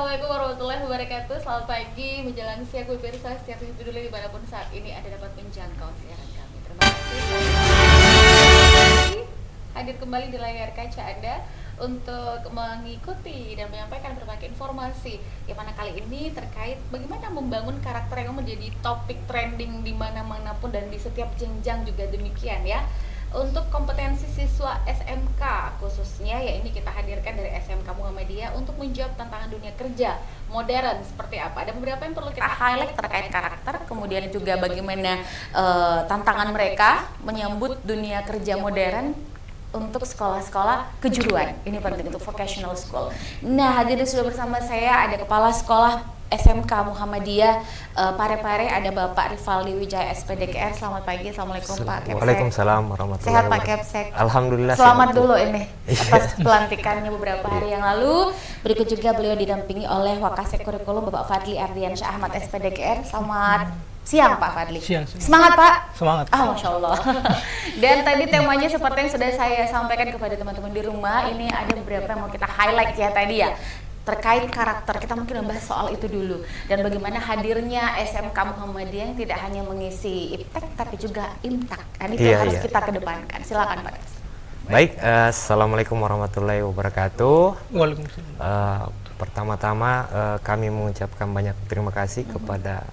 Assalamualaikum warahmatullahi wabarakatuh. Selamat pagi menjelang siang pemirsa setiap itu dulu dimanapun saat ini Anda dapat menjangkau siaran kami. Terima kasih hadir kembali di layar kaca Anda untuk mengikuti dan menyampaikan berbagai informasi yang mana kali ini terkait bagaimana membangun karakter yang menjadi topik trending di mana-mana pun dan di setiap jenjang juga demikian ya. Untuk kompetensi siswa SMK khususnya ya ini kita hadirkan dari SMK Muhammadiyah untuk menjawab tantangan dunia kerja modern seperti apa. Ada beberapa yang perlu kita highlight terkait karakter, kemudian juga bagaimana tantangan mereka menyambut dunia kerja modern untuk sekolah-sekolah kejuruan. Ini penting untuk vocational school. Nah, hadirin sudah bersama saya ada Kepala Sekolah SMK Muhammadiyah Parepare, ada Bapak Rivaldi Wijaya SPDKR. Selamat pagi, Assalamualaikum Pak Kepsek. Waalaikumsalam warahmatullahi Sehat Pak wabarakatuh. Kepsek? Alhamdulillah. Selamat dulu ini atas pelantikannya beberapa hari yang lalu. Berikut juga beliau didampingi oleh Wakasek Kurikulum Bapak Fadli Ardiansyah Ahmad SPDKR. Selamat siang Pak Fadli. Siang. Semangat Pak. Semangat. Masya Allah. Dan tadi temanya seperti yang sudah saya sampaikan kepada teman-teman di rumah, ini ada beberapa yang mau kita highlight ya tadi ya. Terkait karakter, kita mungkin membahas soal itu dulu. Dan bagaimana hadirnya SMK Muhammadiyah yang tidak hanya mengisi IPTEK tapi juga IMTAK. Dan itu harus kita kedepankan. Silakan Pak. Baik, Assalamualaikum warahmatullahi wabarakatuh. Waalaikumsalam. Pertama-tama kami mengucapkan banyak terima kasih kepada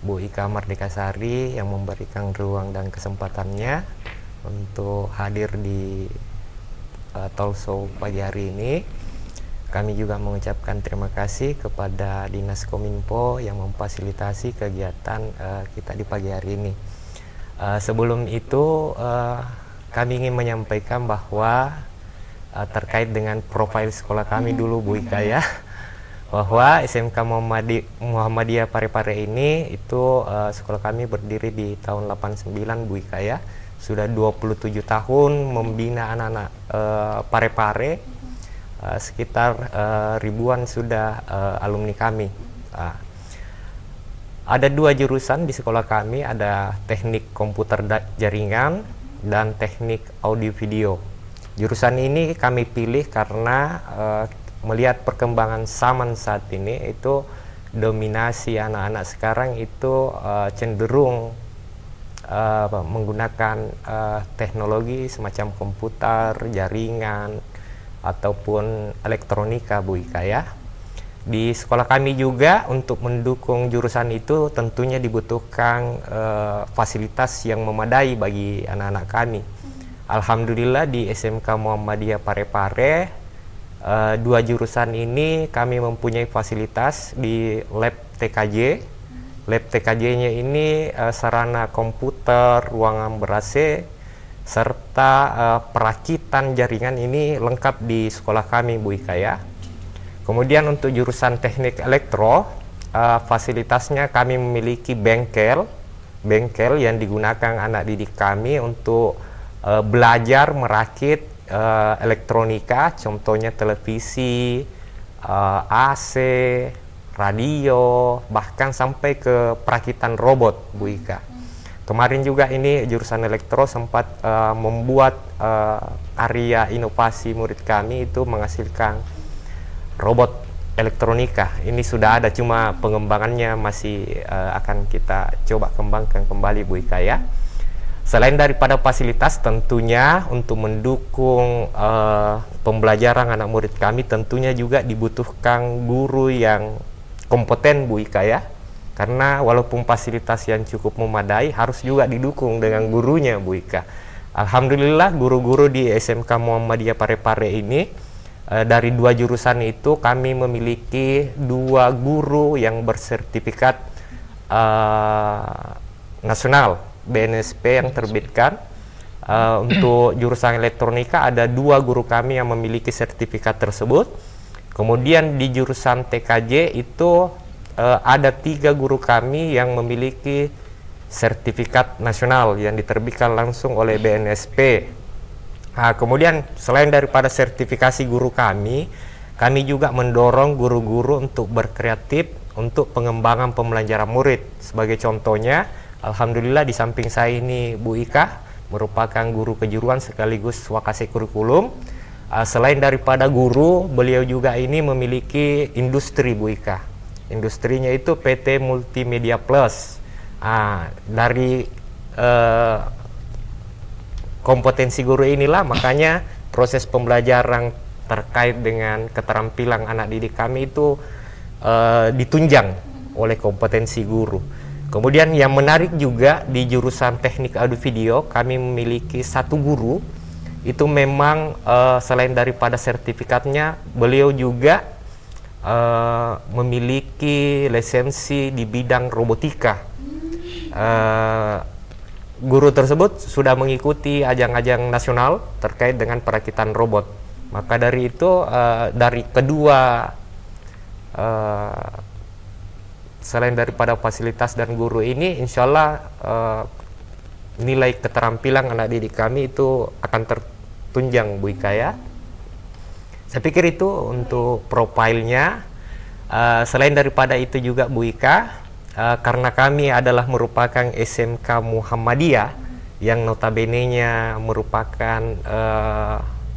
Bu Ika Mardikasari yang memberikan ruang dan kesempatannya untuk hadir di talk show pagi hari ini. Kami juga mengucapkan terima kasih kepada Dinas Kominfo yang memfasilitasi kegiatan kita di pagi hari ini. Sebelum itu kami ingin menyampaikan bahwa terkait dengan profil sekolah kami dulu Bu Ika ya, bahwa SMK Muhammadiyah Parepare ini itu sekolah kami berdiri di tahun 89 Bu Ika ya. Sudah 27 tahun membina anak-anak Parepare. Sekitar ribuan sudah alumni kami. Ada dua jurusan di sekolah kami, ada teknik komputer jaringan dan teknik audio video. Jurusan ini kami pilih karena melihat perkembangan zaman saat ini itu dominasi anak-anak sekarang itu cenderung menggunakan teknologi semacam komputer, jaringan, ataupun elektronika Bu Ika ya. Di sekolah kami juga untuk mendukung jurusan itu tentunya dibutuhkan fasilitas yang memadai bagi anak-anak kami. Alhamdulillah di SMK Muhammadiyah Parepare dua jurusan ini kami mempunyai fasilitas di lab TKJ. Lab TKJ-nya ini sarana komputer, ruangan ber-AC, serta perakitan jaringan ini lengkap di sekolah kami Bu Ika ya. Kemudian untuk jurusan teknik elektro, fasilitasnya kami memiliki bengkel yang digunakan anak didik kami untuk belajar merakit elektronika, contohnya televisi, AC, radio, bahkan sampai ke perakitan robot Bu Ika. Kemarin juga ini jurusan elektro sempat membuat area inovasi murid kami itu menghasilkan robot elektronika. Ini sudah ada, cuma pengembangannya masih akan kita coba kembangkan kembali Bu Ika ya. Selain daripada fasilitas, tentunya untuk mendukung pembelajaran anak murid kami tentunya juga dibutuhkan guru yang kompeten Bu Ika ya. Karena walaupun fasilitas yang cukup memadai harus juga didukung dengan gurunya Bu Ika. Alhamdulillah guru-guru di SMK Muhammadiyah Parepare ini dari dua jurusan itu kami memiliki dua guru yang bersertifikat nasional BNSP yang terbitkan. Untuk jurusan elektronika ada dua guru kami yang memiliki sertifikat tersebut. Kemudian di jurusan TKJ itu ada 3 guru kami yang memiliki sertifikat nasional yang diterbitkan langsung oleh BNSP. Kemudian selain daripada sertifikasi guru kami juga mendorong guru-guru untuk berkreatif untuk pengembangan pembelajaran murid. Sebagai contohnya, alhamdulillah di samping saya ini Bu Ika merupakan guru kejuruan sekaligus Wakasek Kurikulum. Selain daripada guru, beliau juga ini memiliki industri Bu Ika. Industrinya itu PT Multimedia Plus. Dari kompetensi guru inilah makanya proses pembelajaran terkait dengan keterampilan anak didik kami itu ditunjang oleh kompetensi guru. Kemudian yang menarik juga di jurusan teknik audio video kami memiliki satu guru itu memang selain daripada sertifikatnya beliau juga memiliki lisensi di bidang robotika. Guru tersebut sudah mengikuti ajang-ajang nasional terkait dengan perakitan robot. Maka dari itu dari kedua selain daripada fasilitas dan guru ini, insya Allah nilai keterampilan anak didik kami itu akan tertunjang Bu Ika ya. Saya pikir itu untuk profilnya. Selain daripada itu juga Bu Ika, karena kami adalah merupakan SMK Muhammadiyah yang notabene-nya merupakan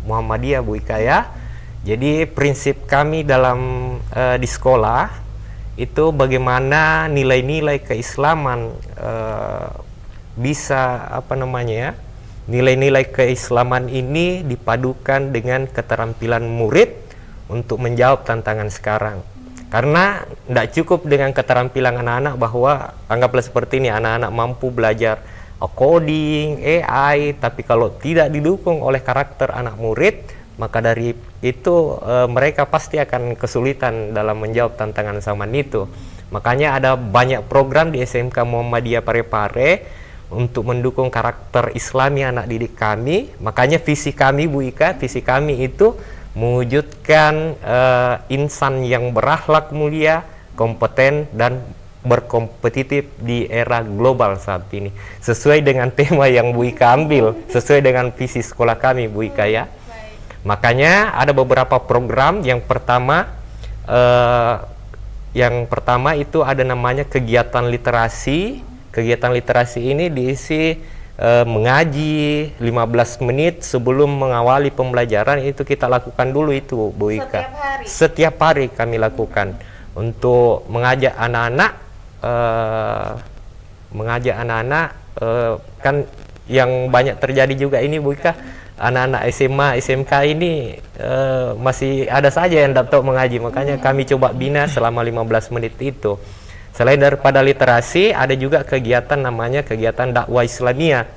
Muhammadiyah Bu Ika ya. Jadi prinsip kami dalam di sekolah itu bagaimana nilai-nilai keislaman bisa nilai-nilai keislaman ini dipadukan dengan keterampilan murid untuk menjawab tantangan sekarang. Karena tidak cukup dengan keterampilan anak-anak bahwa anggaplah seperti ini, anak-anak mampu belajar coding, AI, tapi kalau tidak didukung oleh karakter anak murid, maka dari itu mereka pasti akan kesulitan dalam menjawab tantangan zaman itu. Makanya ada banyak program di SMK Muhammadiyah Parepare untuk mendukung karakter Islami anak didik kami. Makanya visi kami Bu Ika, visi kami itu mewujudkan insan yang berakhlak mulia, kompeten dan berkompetitif di era global saat ini. Sesuai dengan tema yang Bu Ika ambil, sesuai dengan visi sekolah kami Bu Ika ya. Makanya ada beberapa program. Yang pertama itu ada namanya kegiatan literasi. Kegiatan literasi ini diisi mengaji 15 menit sebelum mengawali pembelajaran. Itu kita lakukan dulu itu Bu Ika. Setiap hari kami lakukan untuk mengajak anak-anak kan yang banyak terjadi juga ini Bu Ika, anak-anak SMA, SMK ini masih ada saja yang dapat mengaji. Makanya kami coba bina selama 15 menit itu. Selain daripada literasi, ada juga kegiatan namanya kegiatan dakwah Islamiyah.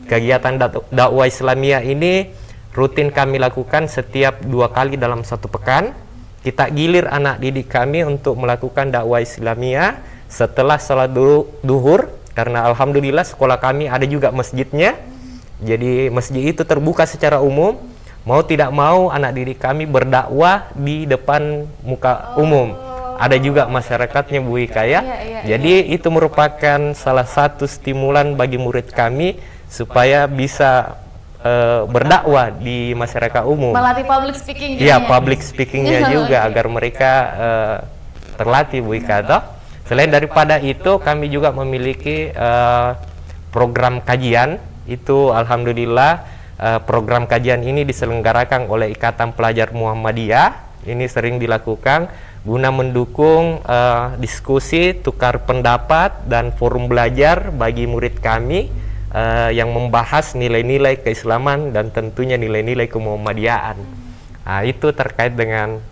Kegiatan dakwah Islamiyah ini rutin kami lakukan setiap 2 kali dalam 1 pekan. Kita gilir anak didik kami untuk melakukan dakwah Islamiyah setelah salat duhur, karena alhamdulillah sekolah kami ada juga masjidnya. Jadi masjid itu terbuka secara umum. Mau tidak mau anak didik kami berdakwah di depan muka umum. Ada juga masyarakatnya Bu Ika ya. Jadi itu merupakan salah satu stimulan bagi murid kami supaya bisa berdakwah di masyarakat umum. Melatih public speaking. Iya, public speakingnya juga agar mereka terlatih Bu Ika toh. Selain daripada itu kami juga memiliki program kajian. Itu alhamdulillah program kajian ini diselenggarakan oleh Ikatan Pelajar Muhammadiyah. Ini sering dilakukan guna mendukung diskusi, tukar pendapat, dan forum belajar bagi murid kami yang membahas nilai-nilai keislaman dan tentunya nilai-nilai kemuhammadiyahan. Itu terkait dengan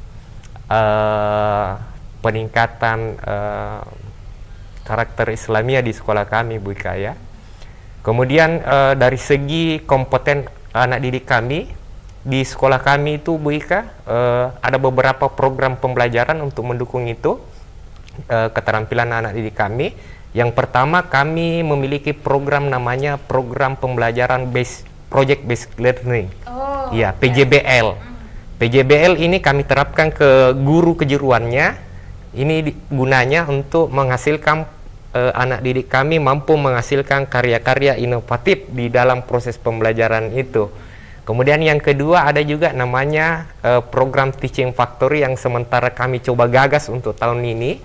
peningkatan karakter Islamiyah di sekolah kami Bu Ika ya. Kemudian dari segi kompeten anak didik kami di sekolah kami itu Bu Ika, ada beberapa program pembelajaran untuk mendukung itu keterampilan anak didik kami. Yang pertama, kami memiliki program namanya program pembelajaran project based learning. Ya, PJBL. PJBL ini kami terapkan ke guru kejuruannya. Ini gunanya untuk menghasilkan anak didik kami mampu menghasilkan karya-karya inovatif di dalam proses pembelajaran itu. Kemudian yang kedua ada juga namanya program Teaching Factory yang sementara kami coba gagas untuk tahun ini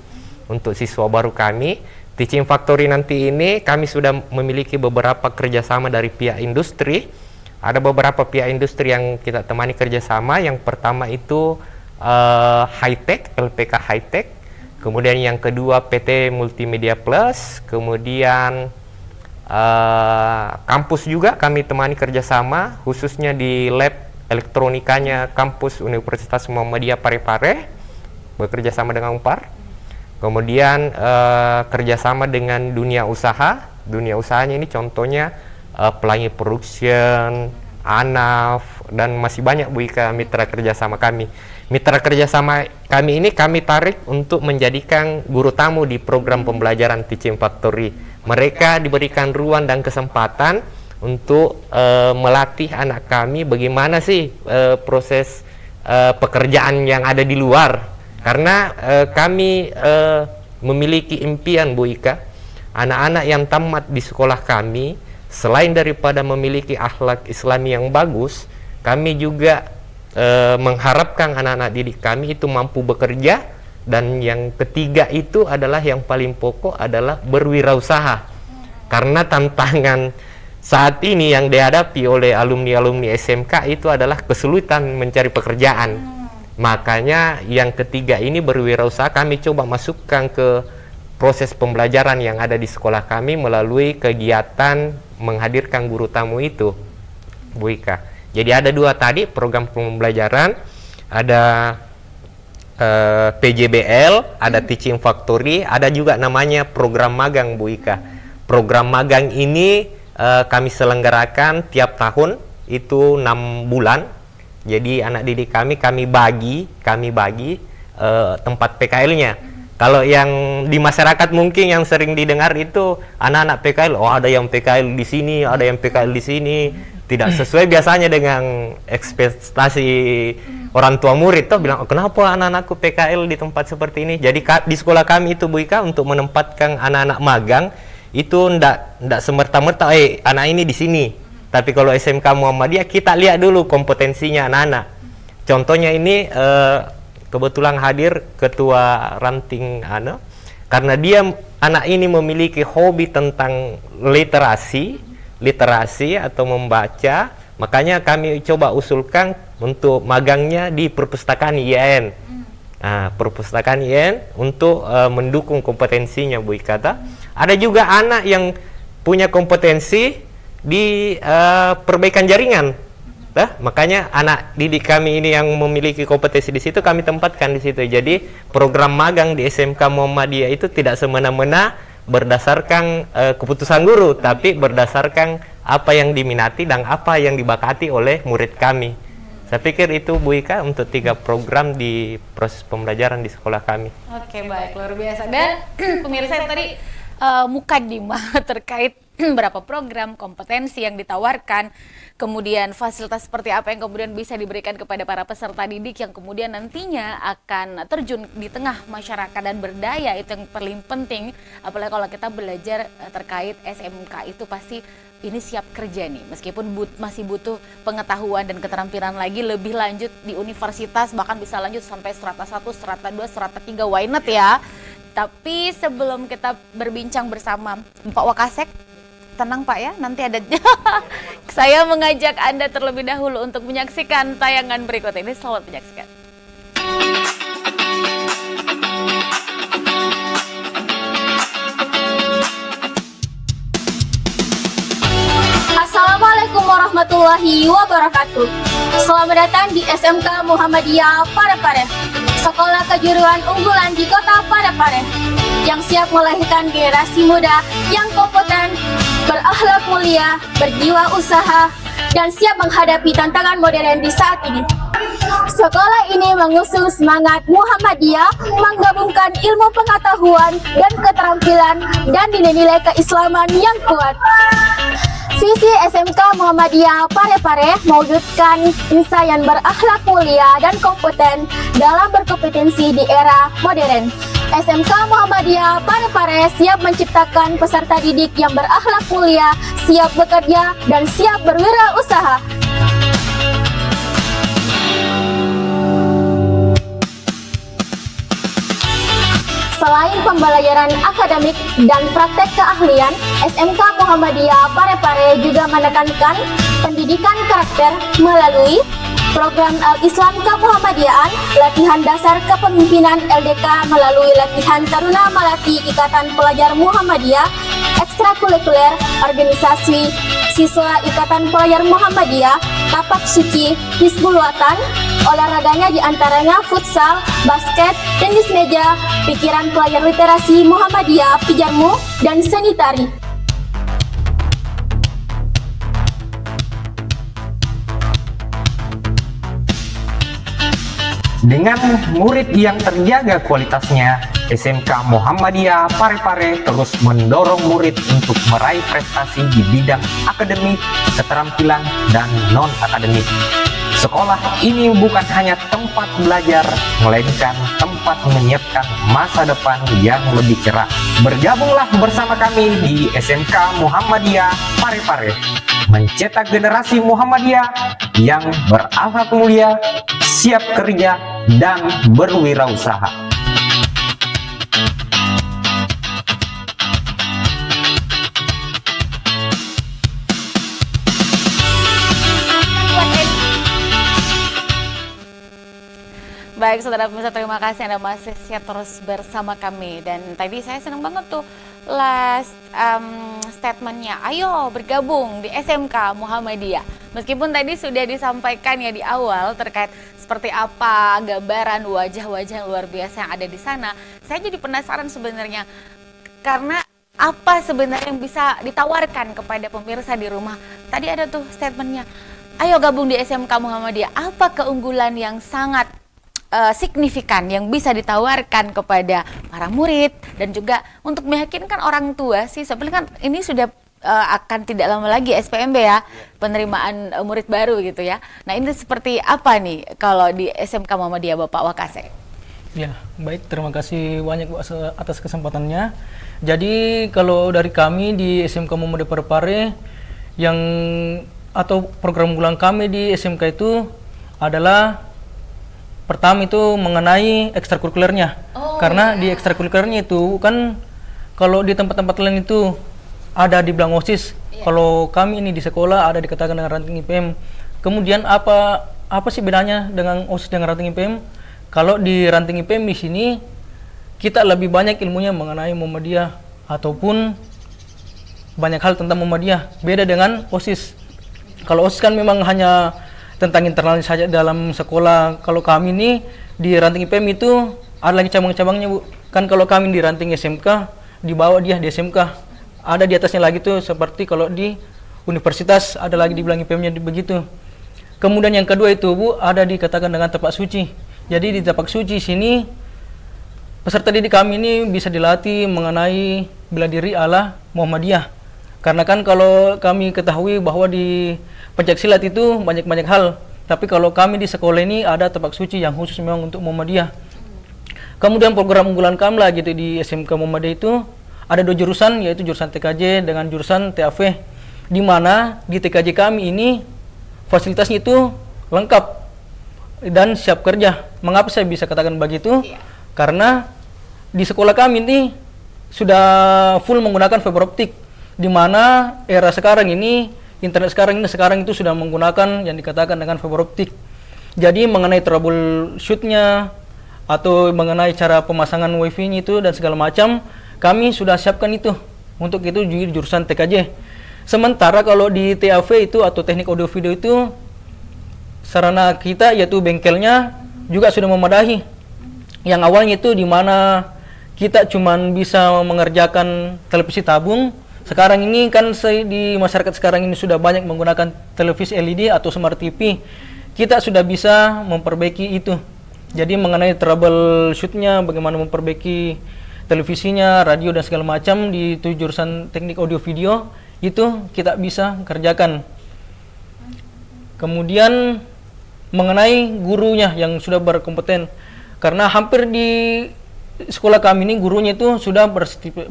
untuk siswa baru kami. Teaching Factory nanti ini kami sudah memiliki beberapa kerjasama dari pihak industri. ada beberapa pihak industri yang kita temani kerjasama. Yang pertama itu High-Tech, LPK High-Tech. Kemudian yang kedua PT Multimedia Plus. Kemudian kampus juga kami temani kerjasama, khususnya di lab elektronikanya kampus Universitas Muhammadiyah Parepare, bekerja sama dengan Unpar. Kemudian kerjasama dengan dunia usaha. Dunia usahanya ini contohnya Pelangi Production, ANAF, dan masih banyak Bu Ika mitra kerjasama kami. Mitra kerjasama kami ini kami tarik untuk menjadikan guru tamu di program pembelajaran Teaching Factory. Mereka diberikan ruang dan kesempatan untuk melatih anak kami bagaimana sih proses pekerjaan yang ada di luar. Karena kami memiliki impian Bu Ika, anak-anak yang tamat di sekolah kami, selain daripada memiliki akhlak Islami yang bagus, kami juga mengharapkan anak-anak didik kami itu mampu bekerja, dan yang ketiga itu adalah yang paling pokok adalah berwirausaha. Karena tantangan saat ini yang dihadapi oleh alumni-alumni SMK itu adalah kesulitan mencari pekerjaan. Makanya yang ketiga ini berwirausaha kami coba masukkan ke proses pembelajaran yang ada di sekolah kami melalui kegiatan menghadirkan guru tamu itu, Bu Ika. Jadi ada dua tadi program pembelajaran, ada PJBL, ada Teaching Factory, ada juga namanya program magang Bu Ika. Program magang ini kami selenggarakan tiap tahun, itu 6 bulan. Jadi anak didik kami bagi tempat PKL-nya. Kalau yang di masyarakat mungkin yang sering didengar itu anak-anak PKL, oh ada yang PKL di sini, ada yang PKL di sini. Tidak sesuai biasanya dengan ekspektasi orang tua murid. Tuh bilang, oh, kenapa anak-anakku PKL di tempat seperti ini? Jadi di sekolah kami itu Bu Ika untuk menempatkan anak-anak magang itu ndak semerta-merta anak ini di sini. Tapi kalau SMK Muhammadiyah kita lihat dulu kompetensinya anak-anak. Contohnya ini kebetulan hadir ketua ranting karena dia anak ini memiliki hobi tentang literasi atau membaca, makanya kami coba usulkan untuk magangnya di perpustakaan IAIN. Perpustakaan IAIN untuk mendukung kompetensinya Bu Ika. Ada juga anak yang punya kompetensi di perbaikan jaringan. Makanya anak didik kami ini yang memiliki kompetensi di situ kami tempatkan di situ. Jadi program magang di SMK Muhammadiyah itu tidak semena-mena berdasarkan keputusan guru, tapi berdasarkan apa yang diminati dan apa yang dibakati oleh murid kami. Saya pikir itu Bu Ika untuk 3 program di proses pembelajaran di sekolah kami. Oke, baik, luar biasa. Dan pemirsa tadi mukadimah terkait berapa program, kompetensi yang ditawarkan, kemudian fasilitas seperti apa yang kemudian bisa diberikan kepada para peserta didik yang kemudian nantinya akan terjun di tengah masyarakat dan berdaya. Itu yang paling penting, apalagi kalau kita belajar terkait SMK itu pasti ini siap kerja nih, meskipun masih butuh pengetahuan dan keterampilan lagi lebih lanjut di universitas, bahkan bisa lanjut sampai strata 1, strata 2, strata 3, why not ya. Tapi sebelum kita berbincang bersama Pak Wakasek, tenang Pak ya, nanti ada saya mengajak Anda terlebih dahulu untuk menyaksikan tayangan berikut ini. Selamat menyaksikan. Assalamualaikum warahmatullahi wabarakatuh. Selamat datang di SMK Muhammadiyah Parepare, sekolah kejuruan unggulan di kota Parepare, yang siap melahirkan generasi muda yang kompeten, berakhlak mulia, berjiwa usaha, dan siap menghadapi tantangan modern di saat ini. Sekolah ini mengusung semangat Muhammadiyah, menggabungkan ilmu pengetahuan dan keterampilan dan nilai-nilai keislaman yang kuat. Visi SMK Muhammadiyah Parepare mewujudkan insan yang berakhlak mulia dan kompeten dalam berkompetensi di era modern. SMK Muhammadiyah Parepare siap menciptakan peserta didik yang berakhlak mulia, siap bekerja, dan siap berwirausaha. Selain pembelajaran akademik dan praktek keahlian, SMK Muhammadiyah Parepare juga menekankan pendidikan pendidikan karakter melalui program Al-Islam Kemuhammadiyaan, latihan dasar kepemimpinan LDK melalui latihan Taruna Malati Ikatan Pelajar Muhammadiyah, ekstrakurikuler organisasi siswa Ikatan Pelajar Muhammadiyah, tapak suci, Hizbul Watan, olahraganya diantaranya futsal, basket, tenis meja, pikiran pelajar literasi Muhammadiyah, pijarmu, dan seni tari. Dengan murid yang terjaga kualitasnya, SMK Muhammadiyah Parepare terus mendorong murid untuk meraih prestasi di bidang akademik, keterampilan, dan non-akademik. Sekolah ini bukan hanya tempat belajar, melainkan tempat menyiapkan masa depan yang lebih cerah. Bergabunglah bersama kami di SMK Muhammadiyah Parepare, mencetak generasi Muhammadiyah yang berakhlak mulia, siap kerja, dan berwirausaha. Baik saudara pemirsa, terima kasih Anda masih setia terus bersama kami. Dan tadi saya senang banget tuh last statementnya, ayo bergabung di SMK Muhammadiyah. Meskipun tadi sudah disampaikan ya di awal terkait seperti apa gambaran wajah-wajah yang luar biasa yang ada di sana, saya jadi penasaran sebenarnya, karena apa sebenarnya yang bisa ditawarkan kepada pemirsa di rumah. Tadi ada tuh statementnya, ayo gabung di SMK Muhammadiyah. Apa keunggulan yang sangat signifikan yang bisa ditawarkan kepada para murid dan juga untuk meyakinkan orang tua sih, sebenarnya kan ini sudah akan tidak lama lagi SPMB ya, penerimaan murid baru gitu ya. Nah ini seperti apa nih kalau di SMK Muhammadiyah Bapak Wakase? Ya baik, terima kasih banyak Bu atas kesempatannya. Jadi kalau dari kami di SMK Muhammadiyah Parepare yang atau program unggulan kami di SMK itu adalah pertama itu mengenai ekstrakurikulernya. Karena di ekstrakurikulernya itu kan kalau di tempat-tempat lain itu ada di bilang OSIS. Kalau kami ini di sekolah ada dikatakan dengan ranting IPM. Kemudian apa sih bedanya dengan OSIS dengan ranting IPM? Kalau di ranting IPM di sini kita lebih banyak ilmunya mengenai Muhammadiyah ataupun banyak hal tentang Muhammadiyah. Beda dengan OSIS. Kalau OSIS kan memang hanya tentang internal saja dalam sekolah. Kalau kami ini di ranting IPM itu ada lagi cabang-cabangnya Bu. Kan kalau kami di ranting SMK, di bawah dia di SMK, ada di atasnya lagi tuh, seperti kalau di universitas ada lagi di bilang IPM-nya begitu. Kemudian yang kedua itu Bu, ada dikatakan dengan tapak suci. Jadi di tapak suci sini peserta didik kami ini bisa dilatih mengenai bela diri ala Muhammadiyah. Karena kan kalau kami ketahui bahwa di pencaksilat itu banyak hal, tapi kalau kami di sekolah ini ada tapak suci yang khusus memang untuk Muhammadiyah. Kemudian program unggulan kami lah gitu di SMK Muhammadiyah itu ada 2 jurusan, yaitu jurusan TKJ dengan jurusan TAV, di mana di TKJ kami ini fasilitasnya itu lengkap dan siap kerja. Mengapa saya bisa katakan begitu? Karena di sekolah kami ini sudah full menggunakan fiber optik, di mana era sekarang ini, internet sekarang itu sudah menggunakan yang dikatakan dengan fiber optik. Jadi mengenai troubleshootnya atau mengenai cara pemasangan wifi-nya itu dan segala macam, kami sudah siapkan itu. Untuk itu di jurusan TKJ. Sementara kalau di TAV itu atau teknik audio video itu, sarana kita yaitu bengkelnya juga sudah memadai. Yang awalnya itu di mana kita cuman bisa mengerjakan televisi tabung. Sekarang ini kan di masyarakat sekarang ini sudah banyak menggunakan televisi LED atau smart TV. Kita sudah bisa memperbaiki itu. Jadi mengenai troubleshootnya, bagaimana memperbaiki televisinya, radio dan segala macam di jurusan teknik audio video, itu kita bisa kerjakan. Kemudian mengenai gurunya yang sudah berkompeten, karena hampir di sekolah kami ini gurunya itu sudah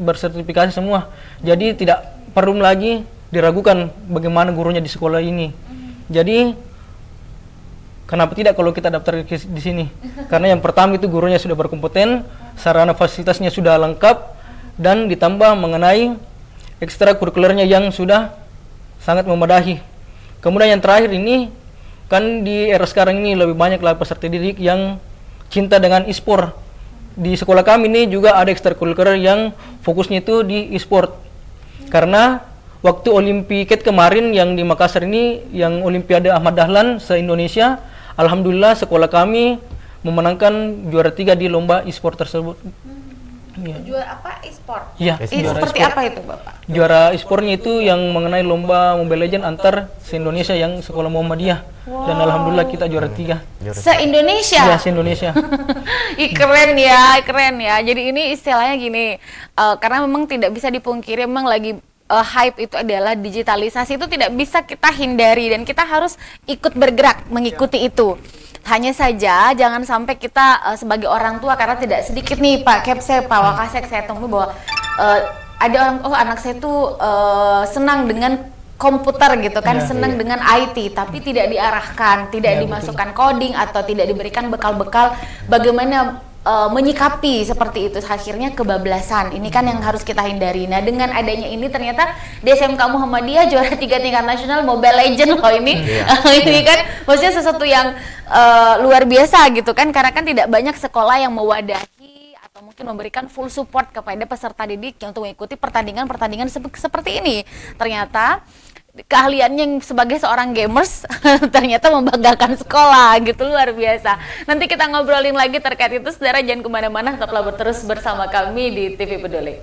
bersertifikasi semua, jadi tidak perlu lagi diragukan bagaimana gurunya di sekolah ini. Jadi kenapa tidak kalau kita daftar di sini? Karena yang pertama itu gurunya sudah berkompeten, sarana fasilitasnya sudah lengkap, dan ditambah mengenai ekstrakurikulernya yang sudah sangat memadai. Kemudian yang terakhir ini kan di era sekarang ini lebih banyak lah peserta didik yang cinta dengan e-sport. Di sekolah kami ini juga ada ekstrakurikuler yang fokusnya itu di e-sport. Karena waktu Olimpiade kemarin yang di Makassar ini, yang Olimpiade Ahmad Dahlan se-Indonesia, alhamdulillah sekolah kami memenangkan juara 3 di lomba e-sport tersebut. Ya. Juara apa? E-sport? Iya, Seperti e-sport. apa itu Bapak? Juara e-sportnya itu yang mengenai lomba Mobile Legends antar se-Indonesia yang sekolah Muhammadiyah. Dan alhamdulillah kita juara 3. Se-Indonesia? Iya, se-Indonesia. Ih, keren ya, keren ya. Jadi ini istilahnya gini, karena memang tidak bisa dipungkiri, memang lagi hype itu adalah digitalisasi, itu tidak bisa kita hindari dan kita harus ikut bergerak mengikuti itu. Hanya saja jangan sampai kita sebagai orang tua, karena tidak sedikit nih Pak Kepsek, Pak Wakasek, saya temui bahwa ada orang, oh anak saya tuh senang dengan komputer gitu kan, senang dengan IT, tapi tidak diarahkan, tidak dimasukkan coding atau tidak diberikan bekal-bekal bagaimana menyikapi seperti itu, akhirnya kebablasan. Ini kan yang harus kita hindari. Nah, dengan adanya ini ternyata di SMK Muhammadiyah juara 3 tingkat nasional Mobile Legends loh ini. Ini kan maksudnya sesuatu yang luar biasa gitu kan, karena kan tidak banyak sekolah yang mewadahi atau mungkin memberikan full support kepada peserta didik untuk mengikuti pertandingan-pertandingan seperti ini. Ternyata keahliannya sebagai seorang gamers ternyata membanggakan sekolah gitu, luar biasa. Nanti kita ngobrolin lagi terkait itu, saudara jangan kemana-mana, tetaplah terus bersama kami di TV Peduli.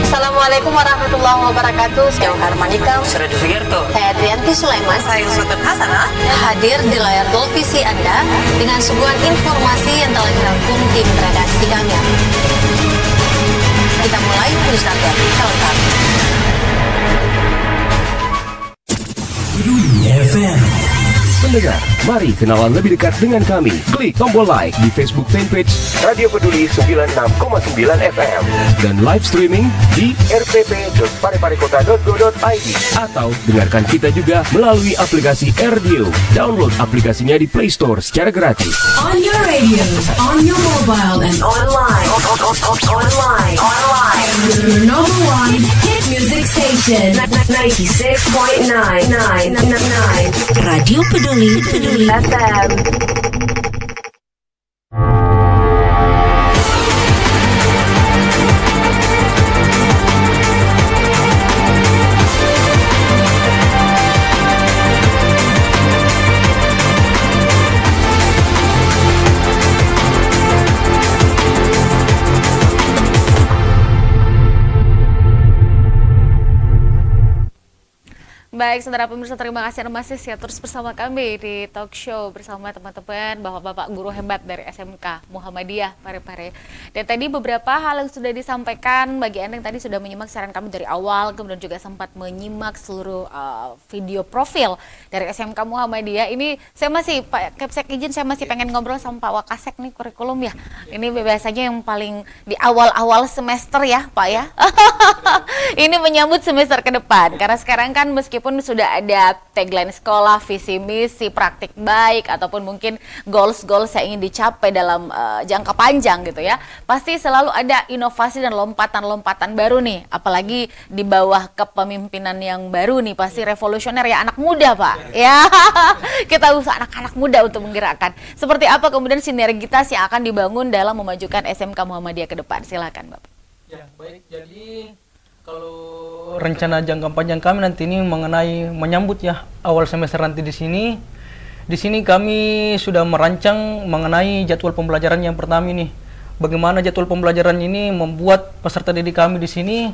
Assalamualaikum warahmatullahi wabarakatuh. Saya Harmanika, Saya Sugierto. saya Adrianti Sulaiman. Saya Sultan Hasanah. Hadir di layar televisi Anda dengan suguhan informasi yang telah dirangkum tim redaksi kami. Kita mulai news Anda selengkap. FM. Pendengar, mari kenalan lebih dekat dengan kami. Klik tombol like di Facebook fanpage Radio Peduli 96,9 FM dan live streaming di rpp.pareparekota.go.id atau dengarkan kita juga melalui aplikasi RDio. Download aplikasinya di Play Store secara gratis. On your radio, on your mobile, and online. Your number one hit music station. 96.9. Radio Peduli FM. Baik, saudara pemirsa, terima kasih Anda masih setia terus bersama kami di talk show bersama teman-teman bapak-bapak guru hebat dari SMK Muhammadiyah Parepare. Dan tadi beberapa hal yang sudah disampaikan bagi Anda yang tadi sudah menyimak siaran kami dari awal, kemudian juga sempat menyimak seluruh video profil dari SMK Muhammadiyah. Ini saya masih, Pak Kepsek izin, saya masih pengen ngobrol sama Pak Wakasek nih, kurikulum ya. Ini biasanya yang paling di awal-awal semester ya Pak ya. Ini menyambut semester ke depan, karena sekarang kan meskipun sudah ada tagline sekolah, visi misi, praktik baik, ataupun mungkin goals-goals yang ingin dicapai dalam jangka panjang gitu ya, pasti selalu ada inovasi dan lompatan-lompatan baru nih, apalagi di bawah kepemimpinan yang baru nih, pasti revolusioner ya, anak muda Pak ya. Kita usah anak-anak muda untuk menggerakkan. Seperti apa kemudian sinergitas yang akan dibangun dalam memajukan SMK Muhammadiyah ke depan? Silakan Bapak. Ya, baik. Jadi kalau rencana jangka panjang kami nanti ini mengenai menyambut ya awal semester nanti di sini. Di sini kami sudah merancang mengenai jadwal pembelajaran yang pertama ini. Bagaimana jadwal pembelajaran ini membuat peserta didik kami di sini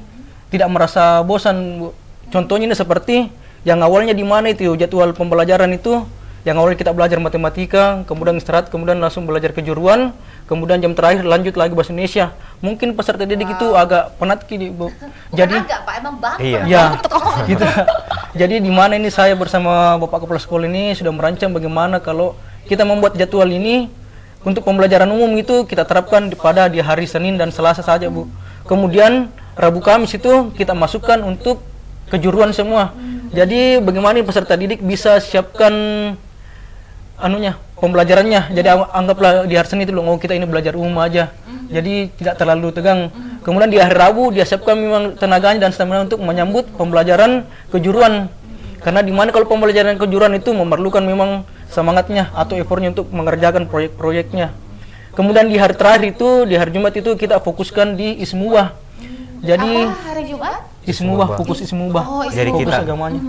tidak merasa bosan, Bu. Contohnya ini seperti yang awalnya di mana itu jadwal pembelajaran itu, yang awalnya kita belajar matematika, kemudian istirahat, kemudian langsung belajar kejuruan, kemudian jam terakhir lanjut lagi bahasa Indonesia. Mungkin peserta didik itu agak penat gini, Bu. Jadi agak Pak, emang banget. Iya. Ya, gitu. Jadi di mana ini saya bersama Bapak Kepala Sekolah ini sudah merancang bagaimana kalau kita membuat jadwal ini untuk pembelajaran umum itu kita terapkan pada di hari Senin dan Selasa saja, Bu. Kemudian Rabu Kamis itu kita masukkan untuk kejuruan semua. Jadi bagaimana peserta didik bisa siapkan pembelajarannya. Jadi anggaplah di hari Senin itu kita ini belajar umum aja. Jadi tidak terlalu tegang. Kemudian di hari Rabu dia siapkan memang tenaganya dan stamina untuk menyambut pembelajaran kejuruan. Karena di mana kalau pembelajaran kejuruan itu memerlukan memang semangatnya atau effortnya untuk mengerjakan proyek-proyeknya. Kemudian di hari terakhir itu, di hari Jumat itu kita fokuskan di Ismubah. Jadi hari Jumat? Ismubah, fokus Ismubah. Jadi fokus kita agamanya.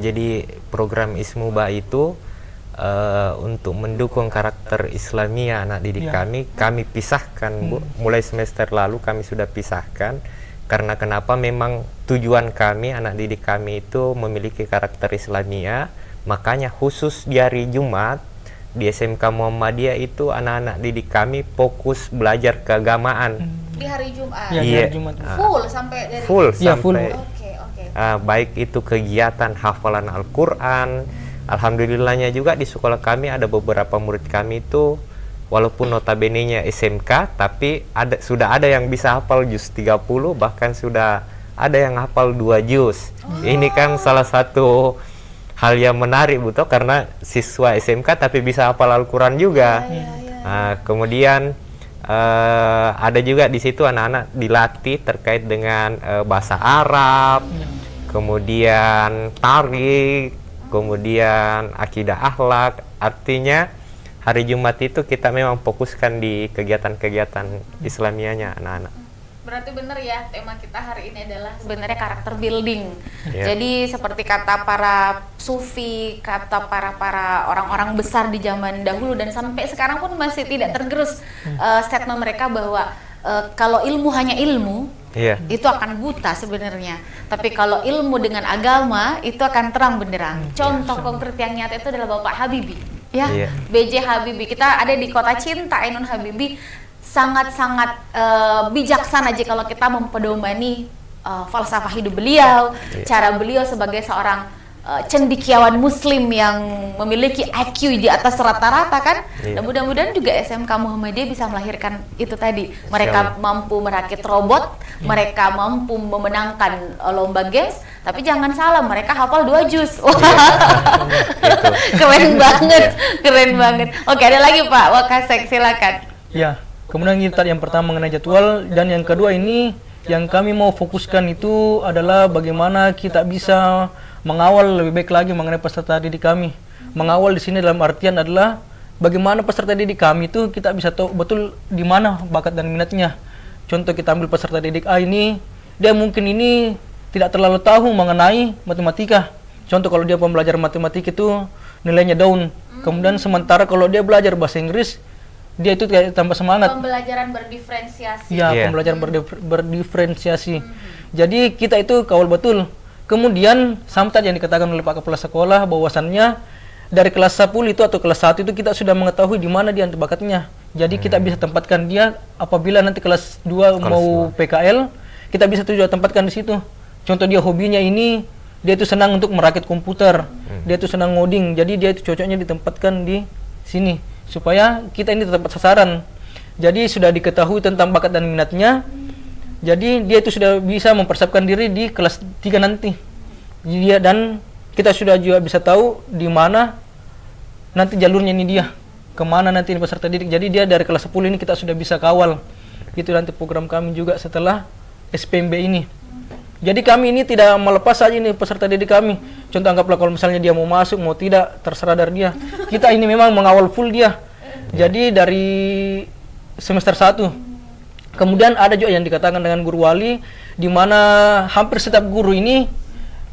Jadi program Ismubah itu untuk mendukung karakter Islamia anak didik kami pisahkan, Bu. Mulai semester lalu kami sudah pisahkan. Karena kenapa memang tujuan kami, anak didik kami itu memiliki karakter Islamia. Makanya khusus di hari Jumat di SMK Muhammadiyah itu anak-anak didik kami fokus belajar keagamaan. Di hari Jumat? Ya, di hari Jumat. Full sampai dari? Full Ya, sampai full. Oke. baik itu kegiatan hafalan Al-Quran. Alhamdulillahnya juga di sekolah kami ada beberapa murid kami itu walaupun notabene-nya SMK, tapi sudah ada yang bisa hafal juz 30, bahkan sudah ada yang hafal 2 juz. Ini kan salah satu hal yang menarik, Bu, karena siswa SMK tapi bisa hafal Al-Quran juga. Kemudian ada juga di situ anak-anak dilatih terkait dengan bahasa Arab, kemudian tarik, kemudian akidah akhlak. Artinya hari Jumat itu kita memang fokuskan di kegiatan-kegiatan Islamianya anak-anak. Berarti benar ya, tema kita hari ini adalah sebenarnya karakter building. Yeah. Jadi seperti kata para sufi, kata para orang-orang besar di zaman dahulu dan sampai sekarang pun masih tidak tergerus statement mereka bahwa kalau ilmu hanya ilmu, itu akan buta sebenarnya. Tapi kalau ilmu dengan agama itu akan terang benderang. Contoh konkret yang nyata itu adalah Bapak Habibie, ya, B.J. Habibie. Kita ada di kota cinta Ainun Habibie. Sangat-sangat bijaksana jika kalau kita mempedomani falsafah hidup beliau, cara beliau sebagai seorang cendekiawan muslim yang memiliki IQ di atas rata-rata kan. Dan mudah-mudahan juga SMK Muhammadiyah bisa melahirkan itu tadi. Mereka mampu merakit robot, mereka mampu memenangkan lomba games, tapi jangan salah, mereka hafal 2 juz. Keren banget. Oke, ada lagi Pak Wakasek, silakan. Ya. Kemudian kita yang pertama mengenai jadwal, dan yang kedua ini yang kami mau fokuskan itu adalah bagaimana kita bisa mengawal lebih baik lagi mengenai peserta didik kami. Mengawal di sini dalam artian adalah bagaimana peserta didik kami itu kita bisa tahu betul di mana bakat dan minatnya. Contoh kita ambil peserta didik A ini, dia mungkin ini tidak terlalu tahu mengenai matematika. Contoh kalau dia pembelajar matematika itu nilainya down. Kemudian sementara kalau dia belajar bahasa Inggris, dia itu kayak tambah semangat. Pembelajaran berdiferensiasi. Ya, pembelajaran berdiferensiasi. Jadi kita itu kawal betul. Kemudian sama tadi yang dikatakan oleh Pak Kepala Sekolah bahwasannya dari kelas 10 itu atau kelas 1 itu kita sudah mengetahui di mana dia bakatnya. Jadi kita bisa tempatkan dia apabila nanti kelas 2 mau PKL, kita bisa juga tempatkan di situ. Contoh dia hobinya ini, dia itu senang untuk merakit komputer. Dia itu senang ngoding. Jadi dia itu cocoknya ditempatkan di sini supaya kita ini tetap sasaran. Jadi sudah diketahui tentang bakat dan minatnya. Jadi dia itu sudah bisa mempersiapkan diri di kelas 3 nanti. Dan kita sudah juga bisa tahu di mana nanti jalurnya ini dia. Kemana nanti ini peserta didik. Jadi dia dari kelas 10 ini kita sudah bisa kawal. Itu nanti program kami juga setelah SPMB ini. Jadi kami ini tidak melepas saja ini peserta didik kami. Contoh anggaplah kalau misalnya dia mau masuk, mau tidak, terserah dari dia. Kita ini memang mengawal full dia. Jadi dari semester 1. Kemudian ada juga yang dikatakan dengan guru wali, di mana hampir setiap guru ini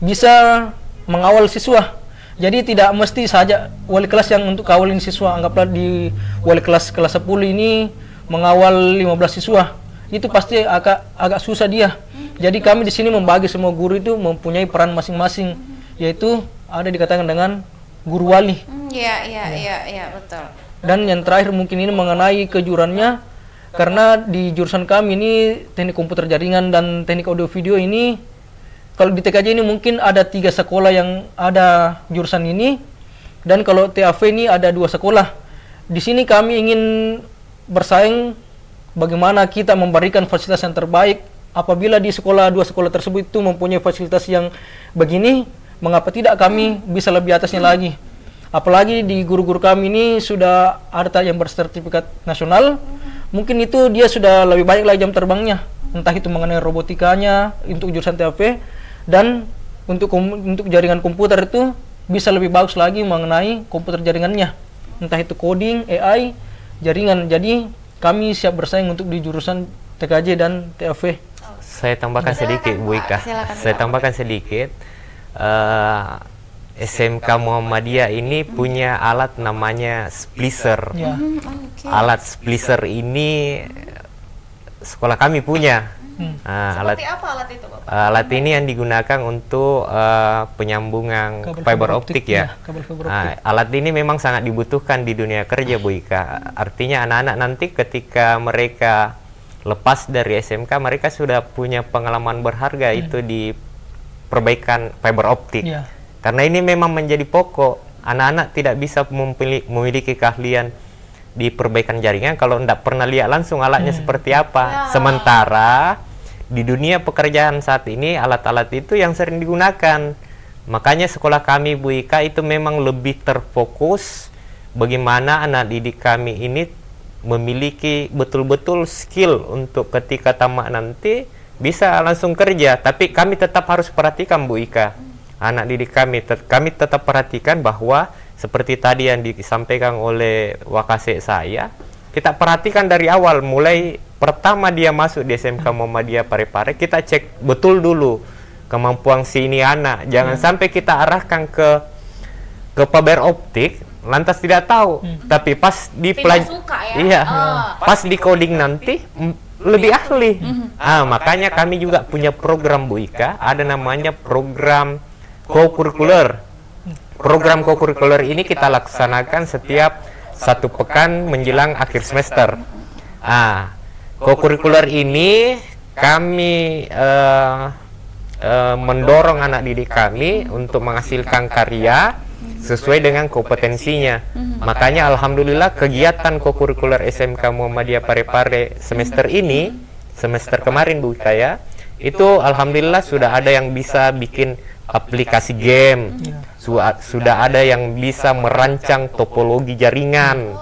bisa mengawal siswa. Jadi tidak mesti saja wali kelas yang untuk kawalin siswa. Anggaplah di wali kelas 10 ini mengawal 15 siswa. Itu pasti agak susah dia. Jadi kami di sini membagi semua guru itu mempunyai peran masing-masing, yaitu ada dikatakan dengan guru wali. Iya, betul. Dan yang terakhir mungkin ini mengenai kejuruannya, karena di jurusan kami ini teknik komputer jaringan dan teknik audio video ini kalau di TKJ ini mungkin ada 3 sekolah yang ada jurusan ini, dan kalau TAV ini ada 2 sekolah. Di sini kami ingin bersaing bagaimana kita memberikan fasilitas yang terbaik. Apabila di 2 sekolah tersebut itu mempunyai fasilitas yang begini, mengapa tidak kami bisa lebih atasnya lagi? Apalagi di guru-guru kami ini sudah ada yang bersertifikat nasional, mungkin itu dia sudah lebih banyak lagi jam terbangnya, entah itu mengenai robotikanya untuk jurusan TAV, dan untuk jaringan komputer itu bisa lebih bagus lagi mengenai komputer jaringannya, entah itu coding, AI, jaringan. Jadi kami siap bersaing untuk di jurusan TKJ dan TAV. Saya tambahkan sedikit, Bu Ika. Saya tambahkan sedikit. SMK Muhammadiyah ini punya alat namanya splicer. Ya. Alat splicer ini sekolah kami punya. Seperti apa alat itu, Bapak? Alat ini yang digunakan untuk penyambungan fiber optik ya. Kabel fiber optik. Alat ini memang sangat dibutuhkan di dunia kerja, Bu Ika. Artinya anak-anak nanti ketika mereka lepas dari SMK, mereka sudah punya pengalaman berharga itu di perbaikan fiber optik. Ya. Karena ini memang menjadi pokok. Anak-anak tidak bisa memiliki keahlian di perbaikan jaringan kalau tidak pernah lihat langsung alatnya seperti apa. Sementara di dunia pekerjaan saat ini alat-alat itu yang sering digunakan. Makanya sekolah kami, Bu Ika, itu memang lebih terfokus bagaimana anak didik kami ini memiliki betul-betul skill untuk ketika tamat nanti bisa langsung kerja. Tapi kami tetap harus perhatikan, Bu Ika, anak didik kami tetap perhatikan bahwa seperti tadi yang disampaikan oleh Wakasek saya, kita perhatikan dari awal, mulai pertama dia masuk di SMK Muhammadiyah Parepare, kita cek betul dulu kemampuan si ini anak. Jangan sampai kita arahkan ke fiber optik lantas tidak tahu, tapi pas di pas di coding nanti lebih ahli. Makanya kami juga punya program, Bu Ika, ada namanya program co-curricular. Program co-curricular ini kita laksanakan setiap 1 pekan menjelang akhir semester. Co-curricular ini kami mendorong anak didik kami untuk menghasilkan karya sesuai dengan kompetensinya. Makanya alhamdulillah kegiatan co-curricular SMK Muhammadiyah Parepare semester ini, semester kemarin, Bu Ika ya, itu alhamdulillah sudah ada yang bisa bikin aplikasi game, sudah ada yang bisa merancang topologi jaringan,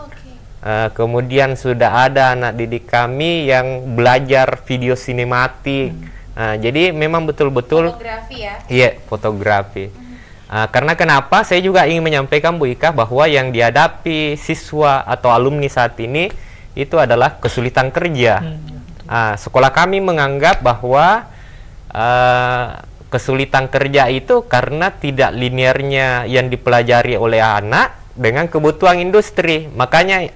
kemudian sudah ada anak didik kami yang belajar video sinematik. Jadi memang betul-betul fotografi ya? Iya, fotografi. Karena kenapa saya juga ingin menyampaikan, Bu Ika, bahwa yang dihadapi siswa atau alumni saat ini itu adalah kesulitan kerja. Sekolah kami menganggap bahwa kesulitan kerja itu karena tidak linearnya yang dipelajari oleh anak dengan kebutuhan industri. Makanya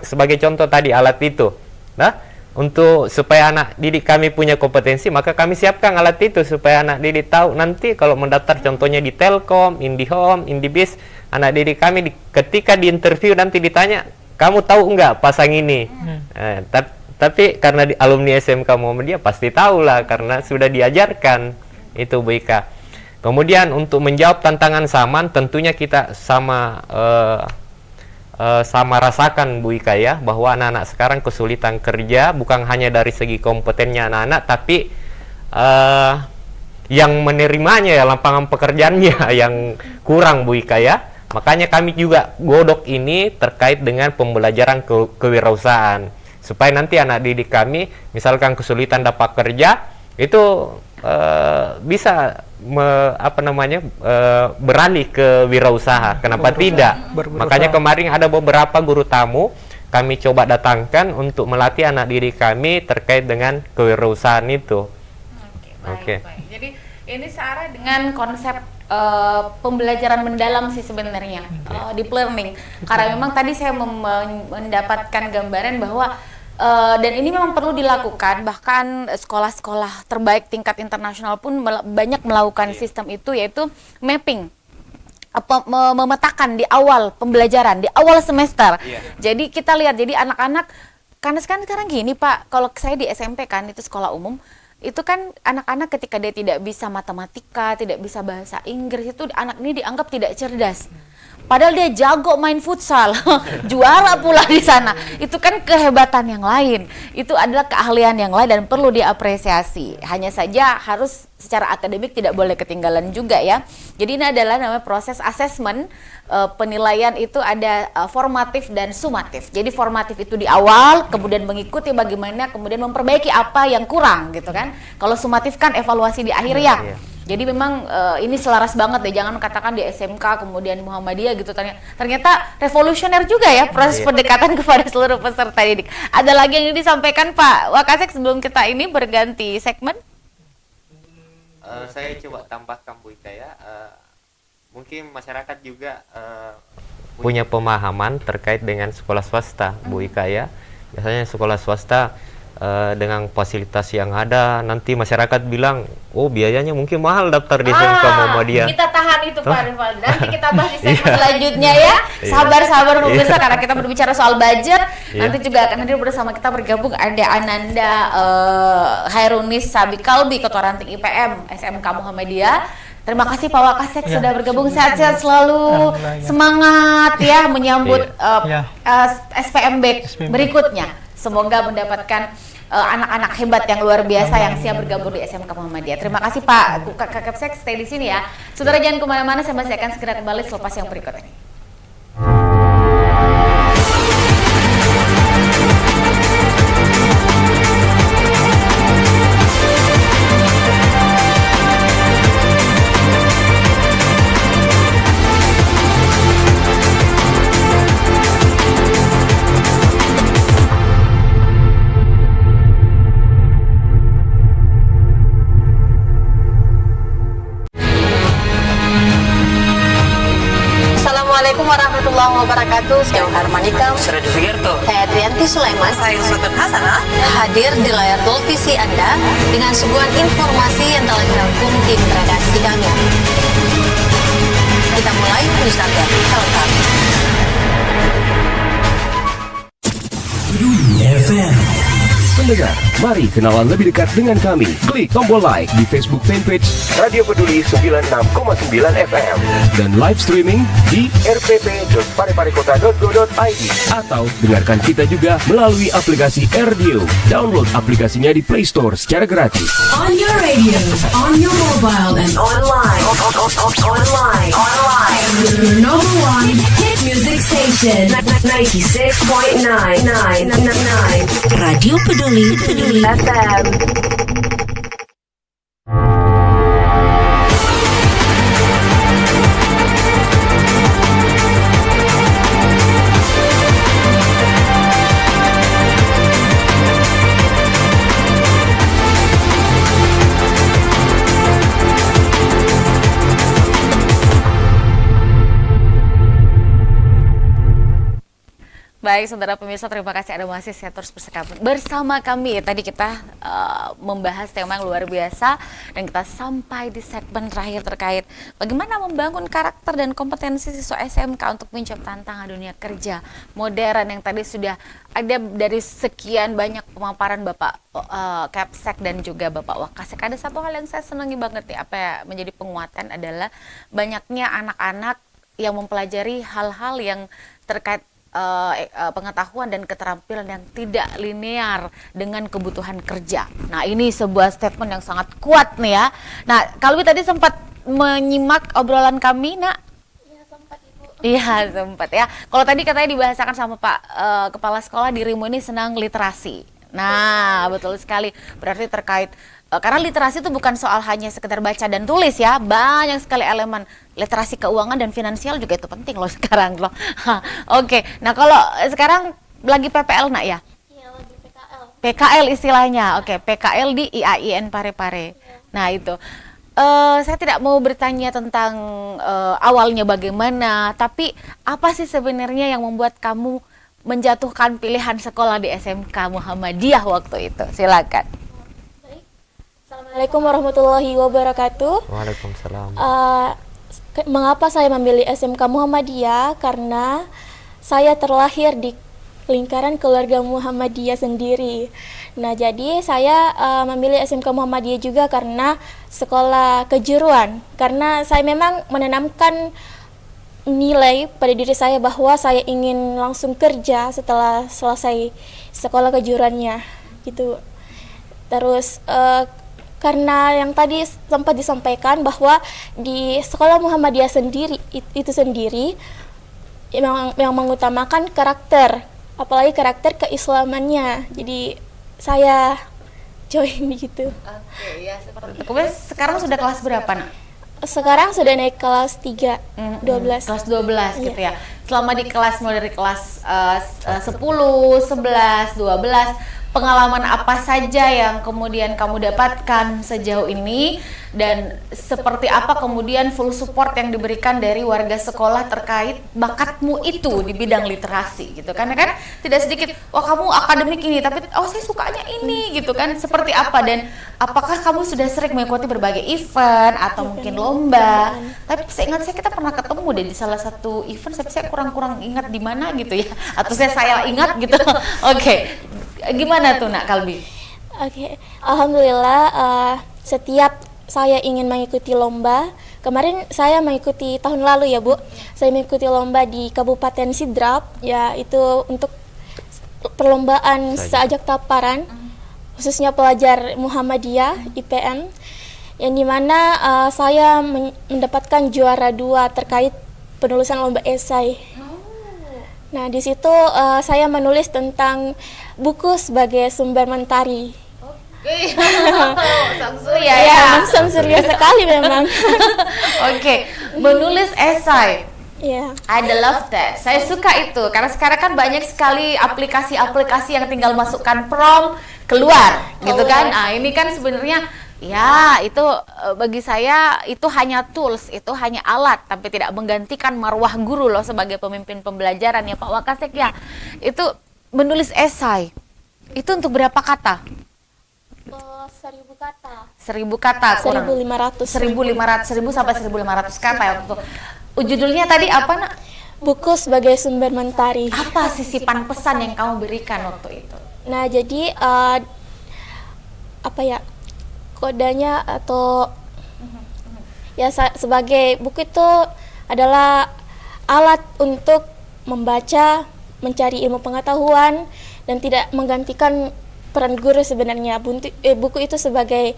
sebagai contoh tadi alat itu, untuk supaya anak didik kami punya kompetensi, maka kami siapkan alat itu supaya anak didik tahu nanti kalau mendaftar contohnya di Telkom, IndiHome, IndiBiz, anak didik kami ketika di interview nanti ditanya, kamu tahu enggak pasang ini? Tapi karena di alumni SMK Muhammadiyah pasti tahu lah karena sudah diajarkan. Itu, Bu Ika. Kemudian untuk menjawab tantangan zaman, tentunya kita sama rasakan, Bu Ika ya, bahwa anak-anak sekarang kesulitan kerja bukan hanya dari segi kompetennya anak-anak, tapi yang menerimanya ya, lapangan pekerjaannya yang kurang, Bu Ika ya. Makanya kami juga godok ini terkait dengan pembelajaran kewirausahaan, supaya nanti anak didik kami misalkan kesulitan dapat kerja itu bisa beralih ke wirausaha. Kenapa tidak? Makanya kemarin ada beberapa guru tamu kami coba datangkan untuk melatih anak didik kami terkait dengan kewirausahaan itu. Baik. Jadi ini searah dengan konsep pembelajaran mendalam sih sebenarnya, deep learning. Karena memang tadi saya mendapatkan gambaran bahwa dan ini memang perlu dilakukan, bahkan sekolah-sekolah terbaik tingkat internasional pun banyak melakukan sistem itu, yaitu mapping, memetakan di awal pembelajaran, di awal semester. Jadi kita lihat, jadi anak-anak, karena sekarang gini Pak, kalau saya di SMP kan, itu sekolah umum, itu kan anak-anak ketika dia tidak bisa matematika, tidak bisa bahasa Inggris, itu anak ini dianggap tidak cerdas. Padahal dia jago main futsal, juara pula di sana. Itu kan kehebatan yang lain. Itu adalah keahlian yang lain dan perlu diapresiasi. Hanya saja harus secara akademik tidak boleh ketinggalan juga ya. Jadi ini adalah namanya proses asesmen. Penilaian itu ada formatif dan sumatif. Jadi formatif itu di awal, kemudian mengikuti bagaimana, kemudian memperbaiki apa yang kurang gitu kan. Kalau sumatif kan evaluasi di akhir ya. Jadi memang ini selaras banget deh, jangan katakan di SMK kemudian Muhammadiyah gitu, ternyata revolusioner juga ya proses pendekatan kepada seluruh peserta didik. Ada lagi yang disampaikan Pak Wakasek sebelum kita ini berganti segmen? Saya coba tambahkan Bu Ika ya, mungkin masyarakat juga punya pemahaman terkait dengan sekolah swasta Bu Ika ya. Biasanya sekolah swasta dengan fasilitas yang ada, nanti masyarakat bilang, oh biayanya mungkin mahal daftar di SMK Muhammadiyah. Kita tahan itu Pak Rivaldi, nanti kita bahas di segmen selanjutnya ya. Sabar-sabar pemirsa, karena kita berbicara soal budget. Nanti juga akan hadir bersama kita bergabung ada Ananda Hairunis Sabikalbi, Ketua Ranting IPM SMK Muhammadiyah. Terima kasih Pak Wakasek sudah bergabung, sehat-sehat selalu, semangat ya menyambut SPMB berikutnya. Semoga mendapatkan anak-anak hebat yang luar biasa yang siap bergabung di SMK Muhammadiyah. Terima kasih Pak Kapsek, stay di sini ya. Saudara jangan kemana-mana, saya masih akan segera kembali selepas yang berikut ini. Assalamualaikum warahmatullahi wabarakatuh. Saya Harmanika, Saya Sugierto. saya Adrianti Sulaiman. Saya Sultan Hasanah. Hadir di layar televisi Anda dengan suguhan informasi yang telah dirangkum tim redaksi kami. Kita mulai news Anda selengkap. FM. Pendengar, mari kenalan lebih dekat dengan kami. Klik tombol like di Facebook fanpage Radio Peduli 96,9 FM dan live streaming di rpp.pareparekota.go.id atau dengarkan kita juga melalui aplikasi Radio. Download aplikasinya di Play Store secara gratis. On your radio, on your mobile, and online. Your number one hit music station. 96.9. Radio Peduli FM. Baik, saudara pemirsa, terima kasih Anda masih sehat terus bersama kami. Tadi kita membahas tema yang luar biasa dan kita sampai di segmen terakhir terkait bagaimana membangun karakter dan kompetensi siswa SMK untuk menjawab tantangan dunia kerja modern yang tadi sudah ada dari sekian banyak pemaparan Bapak Kapsek dan juga Bapak Wakasek. Ada satu hal yang saya senangi banget nih, apa ya, menjadi penguatan adalah banyaknya anak-anak yang mempelajari hal-hal yang terkait pengetahuan dan keterampilan yang tidak linear dengan kebutuhan kerja. Nah, ini sebuah statement yang sangat kuat nih ya. Nah, Kalwi tadi sempat menyimak obrolan kami, Nak? Iya, sempat Ibu. Iya, sempat ya. Kalau tadi katanya dibahasakan sama Pak Kepala Sekolah, dirimu ini senang literasi. Nah, betul sekali. Berarti terkait karena literasi itu bukan soal hanya sekedar baca dan tulis ya, banyak sekali elemen literasi keuangan dan finansial juga itu penting loh sekarang loh. Oke, nah kalau sekarang lagi PPL Nak ya? Iya, lagi PKL. PKL istilahnya, oke, PKL di IAIN Parepare. Nah itu, saya tidak mau bertanya tentang awalnya bagaimana, tapi apa sih sebenarnya yang membuat kamu menjatuhkan pilihan sekolah di SMK Muhammadiyah waktu itu? Silakan. Assalamualaikum warahmatullahi wabarakatuh. Waalaikumsalam. Mengapa saya memilih SMK Muhammadiyah? Karena saya terlahir di lingkaran keluarga Muhammadiyah sendiri. Nah, jadi saya memilih SMK Muhammadiyah juga karena sekolah kejuruan. Karena saya memang menanamkan nilai pada diri saya bahwa saya ingin langsung kerja setelah selesai sekolah kejuruannya gitu. Terus karena yang tadi sempat disampaikan bahwa di sekolah Muhammadiyah sendiri itu sendiri yang mengutamakan karakter, apalagi karakter keislamannya. Jadi saya join gitu. Oke, ya seperti itu. Kemudian sekarang sudah kelas berapa, Nak? Sekarang sudah naik kelas 3, 12. Kelas 12 gitu ya. Selama di kelas, mulai dari kelas 10, 11, 12, pengalaman apa saja yang kemudian kamu dapatkan sejauh ini, dan seperti apa kemudian full support yang diberikan dari warga sekolah terkait bakatmu itu di bidang literasi gitu kan? Kan tidak sedikit, wah kamu akademik ini tapi oh saya sukanya ini gitu kan, seperti apa, dan apakah kamu sudah sering mengikuti berbagai event atau mungkin lomba? Tapi saya ingat kita pernah ketemu deh di salah satu event, tapi saya kurang ingat di mana gitu ya, atau saya ingat gitu. Oke. Gimana tuh Nak Kalbi? Oke, alhamdulillah setiap saya ingin mengikuti lomba, kemarin saya mengikuti tahun lalu ya Bu, saya mengikuti lomba di Kabupaten Sidrap, ya itu untuk perlombaan seajak taparan, khususnya pelajar Muhammadiyah IPM, yang dimana saya mendapatkan juara 2 terkait penulisan lomba esai. Nah, di situ saya menulis tentang buku sebagai sumber mentari. Samsuria ya. Samsuria sekali memang. Oke, menulis esai. Iya. I love that. Saya suka itu karena sekarang kan banyak sekali aplikasi-aplikasi yang tinggal masukkan prompt keluar, gitu kan? Nah, ini kan sebenarnya ya, itu bagi saya itu hanya tools, itu hanya alat, tapi tidak menggantikan marwah guru loh sebagai pemimpin pembelajaran ya Pak Wakasek ya. Itu menulis esai, itu untuk berapa kata? 1000 kata. 1000 kata, 1500. 1000 sampai 1500 kata ya. Untuk judulnya tadi apa Nak? Buku sebagai sumber mentari. Apa sisipan pesan yang kamu berikan waktu itu? Nah, jadi apa ya? Kodanya atau ya sebagai buku itu adalah alat untuk membaca, mencari ilmu pengetahuan, dan tidak menggantikan peran guru sebenarnya. Buku itu sebagai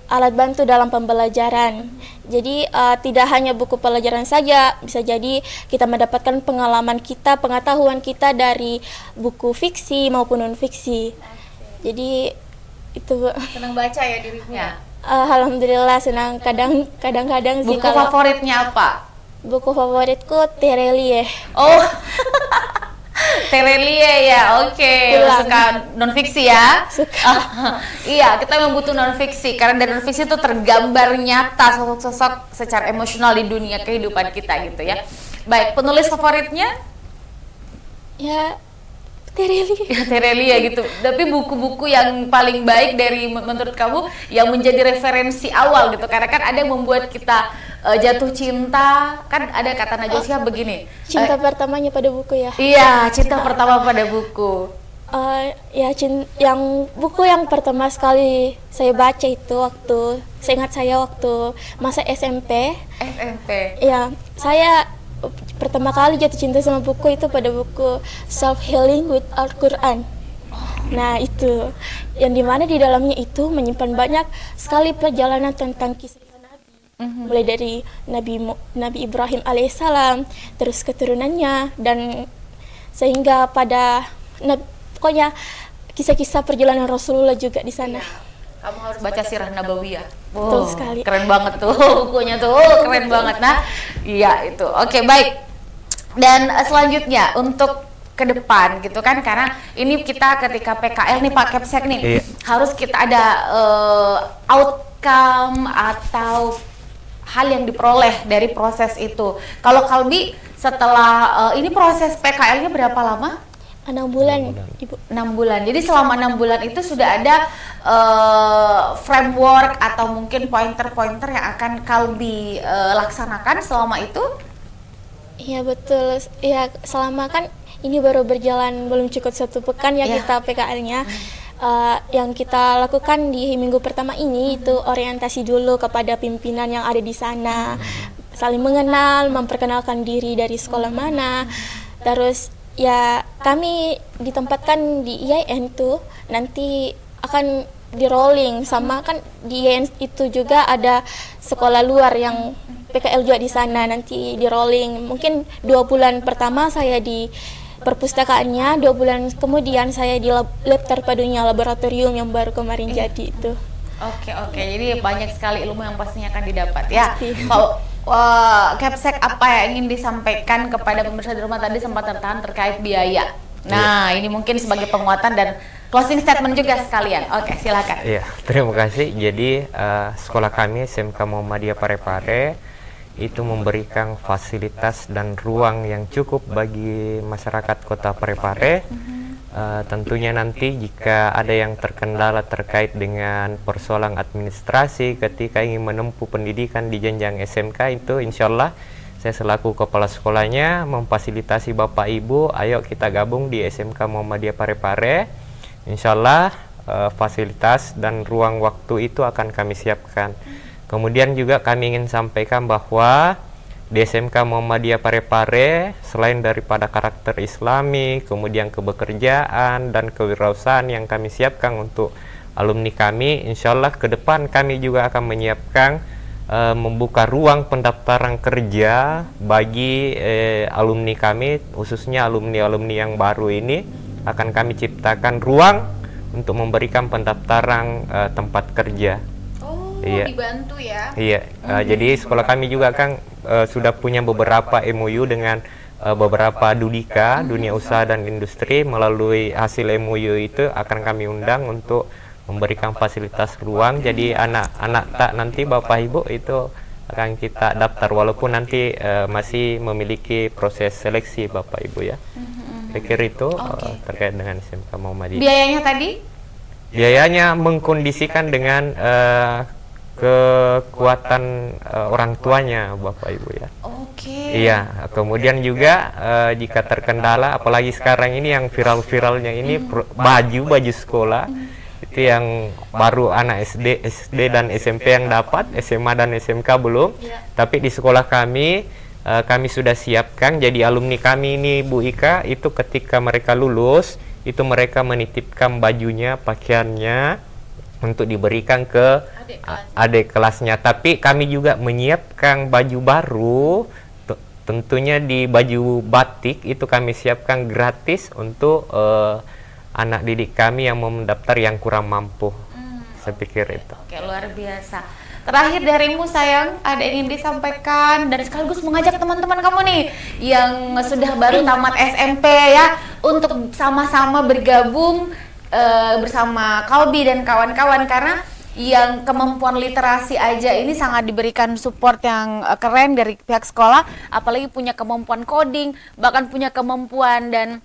alat bantu dalam pembelajaran. Jadi tidak hanya buku pelajaran saja, bisa jadi kita mendapatkan pengalaman kita, pengetahuan kita dari buku fiksi maupun non fiksi. Jadi itu Senang baca ya dirimu ya? Alhamdulillah senang. Kadang-kadang sih. Buku favoritnya apa? Buku favoritku Terelie. Oh, Terelie ya, oke. Suka non-fiksi ya? Suka. Iya, kita memang butuh non-fiksi karena dari non-fiksi itu tergambar nyata sosok-sosok secara emosional di dunia kehidupan kita gitu ya. Baik, penulis favoritnya? Ya, Terelie. Ya, Terelie gitu. Tapi buku-buku yang paling baik dari menurut kamu yang menjadi referensi awal gitu, karena kan ada yang membuat kita jatuh cinta, kan ada kata Najwa begini. Cinta pertamanya pada buku ya? Iya, cinta pertama pada buku. Buku yang pertama sekali saya baca itu seingat saya waktu masa SMP. Ya, saya pertama kali jatuh cinta sama buku itu pada buku Self Healing with Al-Quran. Nah, itu yang dimana di dalamnya itu menyimpan banyak sekali perjalanan tentang kisah Nabi, mulai dari Nabi Ibrahim alaihissalam, terus keturunannya, dan sehingga pada pokoknya kisah-kisah perjalanan Rasulullah juga di sana. Kamu harus baca Sirah Nabawiyah. Betul sekali. Keren banget tuh bukunya tuh, keren banget. Nah, iya itu. Oke, baik. Dan selanjutnya untuk ke depan gitu kan, karena ini kita ketika PKL nih Pak Kepsek nih, harus kita ada outcome atau hal yang diperoleh dari proses itu. Kalau Kalbi setelah ini proses PKL-nya berapa lama? 6 bulan, Ibu. 6 bulan. Jadi selama 6 bulan itu sudah ada framework atau mungkin pointer-pointer yang akan Kalbi laksanakan selama itu? Iya betul. Ya selama kan ini baru berjalan belum cukup 1 pekan ya kita PKL-nya. Yang kita lakukan di minggu pertama ini itu orientasi dulu kepada pimpinan yang ada di sana, saling mengenal, memperkenalkan diri dari sekolah mana. Terus ya kami ditempatkan di IAIN tuh nanti akan di rolling, sama kan di IAIN itu juga ada sekolah luar yang PKL juga di sana, nanti di rolling. Mungkin 2 bulan pertama saya di perpustakaannya, 2 bulan kemudian saya di lab terpadunya, laboratorium yang baru kemarin jadi itu. Oke, jadi banyak sekali ilmu yang pastinya akan didapat ya. Pasti. Pak Kepsek, apa yang ingin disampaikan kepada pemirsa di rumah? Tadi sempat tertahan terkait biaya. Nah, ini mungkin sebagai penguatan dan closing statement juga sekalian. Oke, silakan. Iya, terima kasih. Jadi sekolah kami SMK Muhammadiyah Parepare itu memberikan fasilitas dan ruang yang cukup bagi masyarakat Kota Parepare. Tentunya nanti jika ada yang terkendala terkait dengan persoalan administrasi ketika ingin menempuh pendidikan di jenjang SMK, itu insya Allah saya selaku kepala sekolahnya memfasilitasi Bapak Ibu, ayo kita gabung di SMK Muhammadiyah Parepare. Insya Allah fasilitas dan ruang waktu itu akan kami siapkan. Kemudian juga kami ingin sampaikan bahwa di SMK Muhammadiyah Parepare selain daripada karakter Islami, kemudian kebekerjaan dan kewirausahaan yang kami siapkan untuk alumni kami, insya Allah ke depan kami juga akan menyiapkan membuka ruang pendaftaran kerja bagi alumni kami, khususnya alumni-alumni yang baru ini akan kami ciptakan ruang untuk memberikan pendaftaran tempat kerja. Iya. Dibantu ya. Iya, jadi sekolah kami juga kan sudah punya beberapa MOU dengan beberapa Dudika, Dunia Usaha dan Industri. Melalui hasil MOU itu akan kami undang untuk memberikan fasilitas ruang. Jadi anak-anak tak nanti Bapak Ibu itu akan kita daftar walaupun nanti masih memiliki proses seleksi Bapak Ibu ya. Pikir itu terkait dengan SMK Muhammadiyah. Biayanya tadi? Biayanya mengkondisikan dengan kekuatan orang tuanya Bapak Ibu ya. Iya, kemudian juga jika terkendala, apalagi sekarang ini yang viral-viralnya ini baju sekolah itu yang baru anak SD dan SMP yang dapat, SMA dan SMK belum. Tapi di sekolah kami sudah siapkan. Jadi alumni kami ini Bu Ika itu ketika mereka lulus itu mereka menitipkan bajunya, pakaiannya untuk diberikan ke adik kelasnya. Tapi kami juga menyiapkan baju baru, tentunya di baju batik itu kami siapkan gratis untuk anak didik kami yang mau mendaftar yang kurang mampu. Saya pikir itu. Oke, luar biasa. Terakhir darimu sayang, ada yang ingin disampaikan dan sekaligus mengajak teman-teman kamu nih yang sudah baru tamat SMP ya untuk sama-sama bergabung bersama Kalbi dan kawan-kawan, karena yang kemampuan literasi aja ini sangat diberikan support yang keren dari pihak sekolah, apalagi punya kemampuan coding, bahkan punya kemampuan dan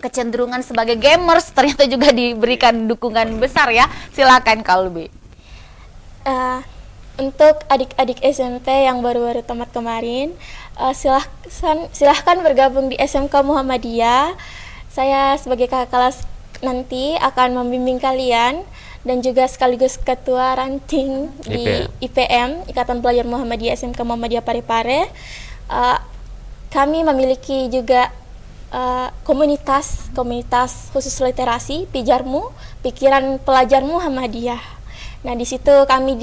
kecenderungan sebagai gamers ternyata juga diberikan dukungan besar ya. Silakan Kalbi. Untuk adik-adik SMP yang baru-baru tamat kemarin, silahkan bergabung di SMK Muhammadiyah. Saya sebagai kakak kelas nanti akan membimbing kalian dan juga sekaligus ketua ranting di IPM, Ikatan Pelajar Muhammadiyah SMK Muhammadiyah Parepare. Kami memiliki juga komunitas khusus literasi Pijarmu, Pikiran Pelajar Muhammadiyah. Nah, di situ kami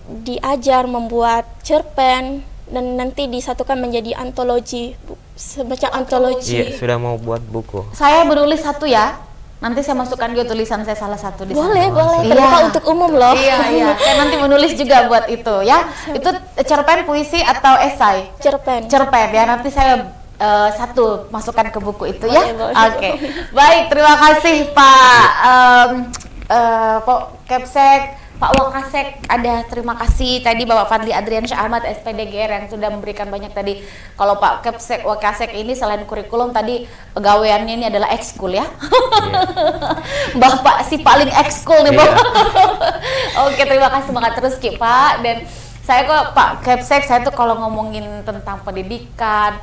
diajar membuat cerpen dan nanti disatukan menjadi antologi, semacam antologi. Iya, sudah mau buat buku. Saya menulis satu ya. Nanti saya masukkan juga tulisan saya salah satu di sana. Boleh. Terbuka untuk umum loh. Iya. Saya nanti menulis juga buat itu ya. Itu cerpen, puisi atau esai? Cerpen ya. Nanti saya satu masukkan ke buku itu ya. Boleh. Oke. Baik, terima kasih Pak Kepsek, Pak Wakasek, terima kasih tadi Bapak Fadli Adriansyah Ahmad SPDGR yang sudah memberikan banyak tadi. Kalau Pak Kepsek, Wakasek ini selain kurikulum tadi pegawaiannya ini adalah ekskul ya. Bapak si paling ekskul nih Bapak. Oke, terima kasih banget terus Ki Pak. Dan saya kok Pak Kepsek, saya tuh kalau ngomongin tentang pendidikan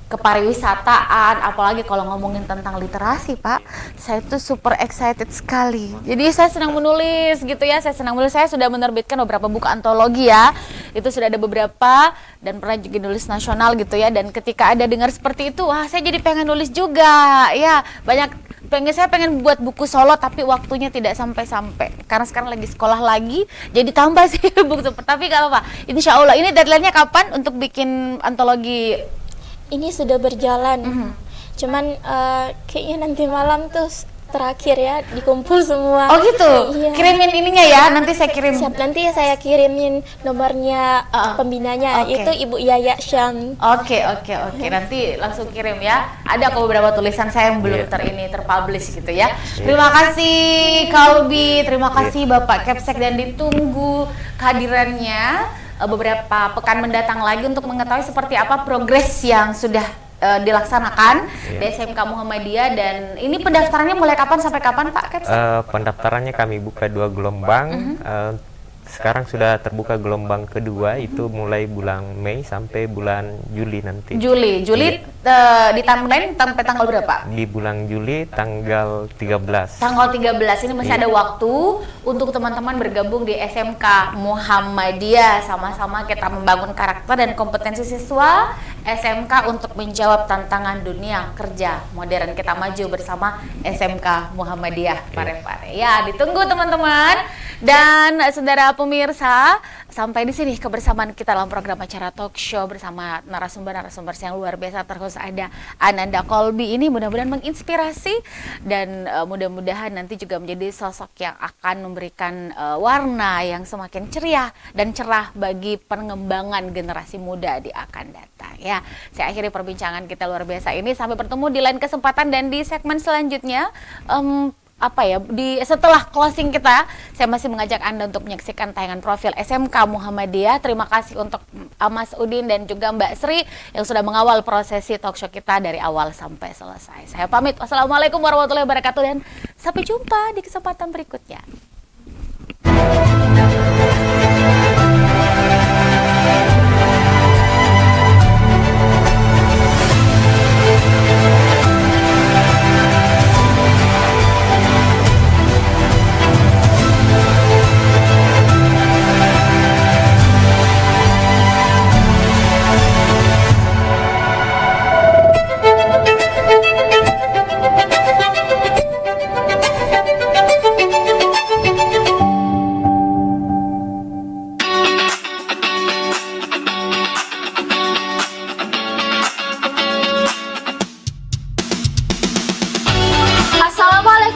kepariwisataan, apalagi kalau ngomongin tentang literasi, Pak, saya tuh super excited sekali. Jadi saya senang menulis gitu ya, saya sudah menerbitkan beberapa buku antologi ya, itu sudah ada beberapa, dan pernah juga nulis nasional gitu ya, dan ketika ada dengar seperti itu, wah saya jadi pengen nulis juga, ya saya pengen buat buku solo, tapi waktunya tidak sampai-sampai, karena sekarang lagi sekolah lagi, jadi tambah sih buku, tapi gak apa-apa, insya Allah. Ini deadline-nya kapan untuk bikin antologi? Ini sudah berjalan, cuman kayaknya nanti malam tuh terakhir ya, dikumpul semua. Oh gitu? Iya. Kirimin ininya ya, nanti saya kirim. Siap, nanti saya kirimin nomornya pembinanya, Oke. itu Ibu Yaya Syam. Oke, nanti langsung kirim ya. Ada kok beberapa tulisan saya yang belum terpublish gitu ya. Terima kasih Kolbi, terima kasih Bapak Kepsek, dan ditunggu kehadirannya beberapa pekan mendatang lagi untuk mengetahui seperti apa progres yang sudah dilaksanakan di SMK Muhammadiyah. Dan ini pendaftarannya mulai kapan sampai kapan, Pak Kepsek? Pendaftarannya kami buka 2 gelombang. Sekarang sudah terbuka gelombang kedua, itu mulai bulan Mei sampai bulan Juli nanti. Juli di timeline sampai tanggal berapa? Di bulan Juli tanggal 13. Tanggal 13 ini masih ada waktu untuk teman-teman bergabung di SMK Muhammadiyah. Sama-sama kita membangun karakter dan kompetensi siswa SMK untuk menjawab tantangan dunia kerja modern. Kita maju bersama SMK Muhammadiyah Parepare. Ya, ditunggu teman-teman. Dan saudara pemirsa, sampai di sini kebersamaan kita dalam program acara talk show bersama narasumber-narasumber yang luar biasa. Terus ada Ananda Kolbi, ini mudah-mudahan menginspirasi dan mudah-mudahan nanti juga menjadi sosok yang akan memberikan warna yang semakin ceria dan cerah bagi pengembangan generasi muda di akan datang. Ya, saya akhiri perbincangan kita luar biasa ini, sampai bertemu di lain kesempatan dan di segmen selanjutnya. Setelah closing kita, saya masih mengajak Anda untuk menyaksikan tayangan profil SMK Muhammadiyah. Terima kasih untuk Mas Udin dan juga Mbak Sri yang sudah mengawal prosesi talk show kita dari awal sampai selesai. Saya pamit. Wassalamualaikum warahmatullahi wabarakatuh dan sampai jumpa di kesempatan berikutnya.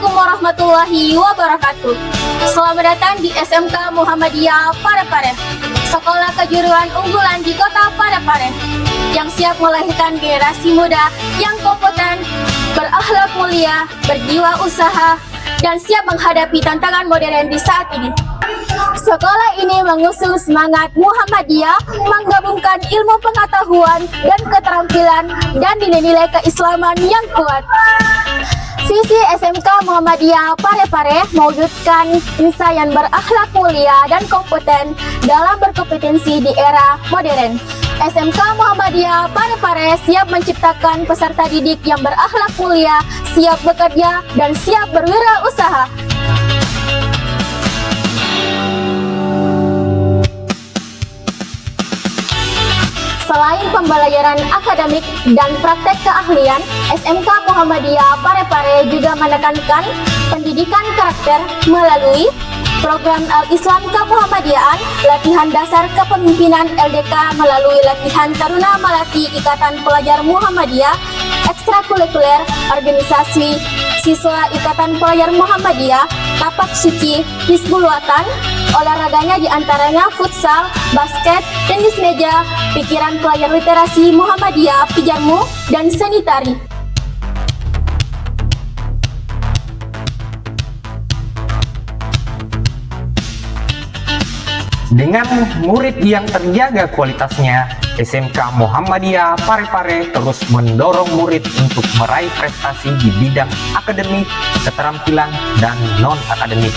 Warahmatullahi wabarakatuh. Selamat datang di SMK Muhammadiyah Parepare, sekolah kejuruan unggulan di kota Parepare, yang siap melahirkan generasi muda yang kompeten, berakhlak mulia, berjiwa usaha, dan siap menghadapi tantangan modern di saat ini. Sekolah ini mengusung semangat Muhammadiyah, menggabungkan ilmu pengetahuan dan keterampilan dan nilai-nilai keislaman yang kuat. Visi SMK Muhammadiyah Parepare mewujudkan insan berakhlak mulia dan kompeten dalam berkompetensi di era modern. SMK Muhammadiyah Parepare siap menciptakan peserta didik yang berakhlak mulia, siap bekerja, dan siap berwirausaha. Selain pembelajaran akademik dan praktek keahlian, SMK Muhammadiyah Parepare juga menekankan pendidikan karakter melalui program Al-Islam Kemuhammadiyaan, latihan dasar kepemimpinan LDK melalui latihan Taruna Melati Ikatan Pelajar Muhammadiyah, ekstrakurikuler organisasi siswa Ikatan Pelajar Muhammadiyah, tapak suci, Hizbul Watan, olahraganya diantaranya futsal, basket, tenis meja, pikiran pelajar literasi Muhammadiyah, pijarmu, dan seni tari. Dengan murid yang terjaga kualitasnya, SMK Muhammadiyah Parepare terus mendorong murid untuk meraih prestasi di bidang akademik, keterampilan, dan non-akademik.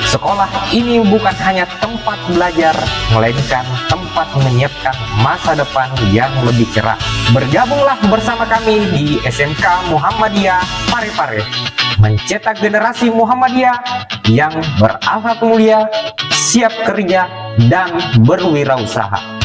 Sekolah ini bukan hanya tempat belajar, melainkan tempat dapat menyiapkan masa depan yang lebih cerah. Bergabunglah bersama kami di SMK Muhammadiyah Parepare, mencetak generasi Muhammadiyah yang berakhlak mulia, siap kerja, dan berwirausaha.